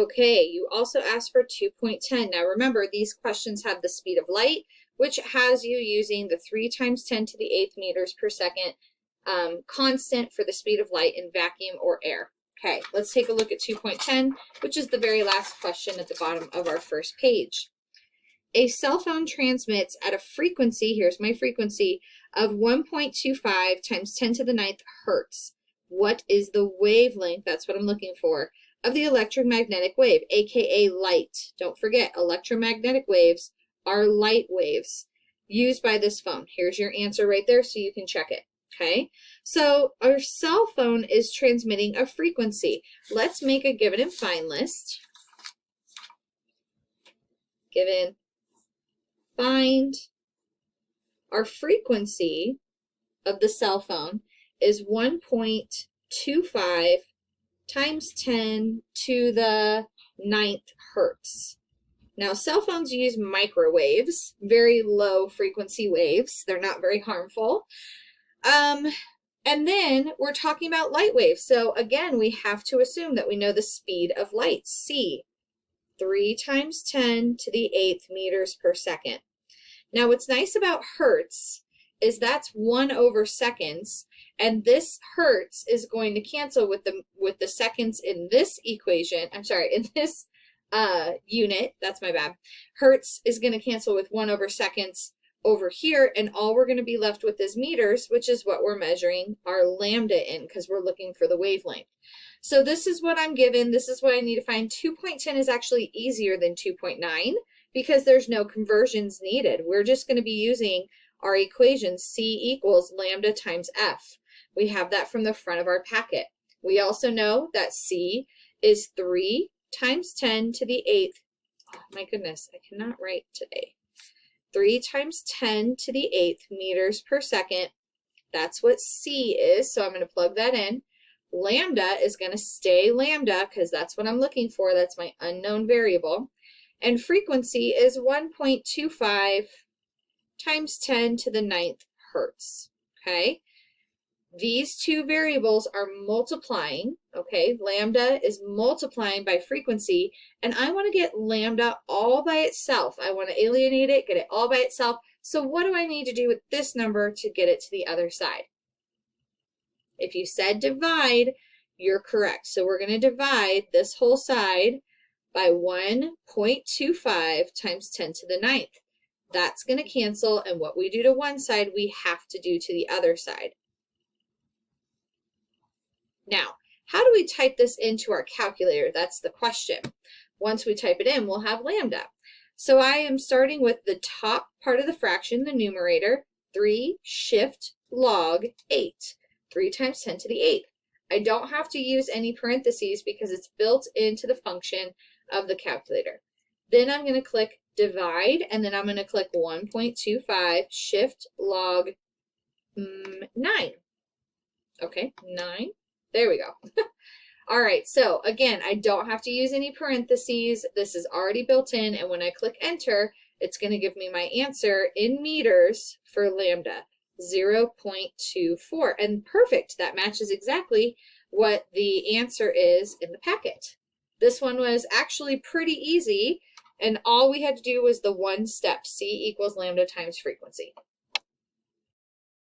Okay, you also asked for 2.10. Now remember, these questions have the speed of light, which has you using the 3 times 10 to the 8th meters per second constant for the speed of light in vacuum or air. Okay, let's take a look at 2.10, which is the very last question at the bottom of our first page. A cell phone transmits at a frequency, here's my frequency, of 1.25 times 10 to the 9th hertz. What is the wavelength, that's what I'm looking for, of the electromagnetic wave, aka light? Don't forget, electromagnetic waves are light waves used by this phone. Here's your answer right there so you can check it. Okay, so our cell phone is transmitting a frequency. Let's make a given and find list. Given, find. Our frequency of the cell phone is 1.25 times 10 to the 9th hertz. Now, cell phones use microwaves, very low frequency waves. They're not very harmful. And then we're talking about light waves. So again, we have to assume that we know the speed of light, c, 3 times 10 to the 8th meters per second. Now, what's nice about hertz is that's 1 over seconds, and this hertz is going to cancel with the seconds in this equation. I'm sorry, in this unit, that's my bad. Hertz is going to cancel with 1 over seconds over here, and all we're going to be left with is meters, which is what we're measuring our lambda in because we're looking for the wavelength. So this is what I'm given. This is what I need to find. 2.10 is actually easier than 2.9 because there's no conversions needed. We're just going to be using our equation C equals lambda times F. We have that from the front of our packet. We also know that C is 3 times 10 to the 8th. Oh my goodness, I cannot write today. 3 times 10 to the 8th meters per second. That's what C is, so I'm going to plug that in. Lambda is going to stay lambda because that's what I'm looking for. That's my unknown variable. And frequency is 1.25 times 10 to the 9th hertz. Okay? These two variables are multiplying, okay? Lambda is multiplying by frequency, and I want to get lambda all by itself. I want to alienate it, get it all by itself. So what do I need to do with this number to get it to the other side? If you said divide, you're correct. So we're going to divide this whole side by 1.25 times 10 to the 9th. That's going to cancel, and what we do to one side, we have to do to the other side. Now, how do we type this into our calculator? That's the question. Once we type it in, we'll have lambda. So I am starting with the top part of the fraction, the numerator, 3 shift log 8. 3 times 10 to the 8th. I don't have to use any parentheses because it's built into the function of the calculator. Then I'm going to click divide, and then I'm going to click 1.25 shift log 9. Okay, 9. There we go. All right, so again, I don't have to use any parentheses. This is already built in, and when I click enter, it's going to give me my answer in meters for lambda, 0.24. And perfect, that matches exactly what the answer is in the packet. This one was actually pretty easy, and all we had to do was the one step, C equals lambda times frequency.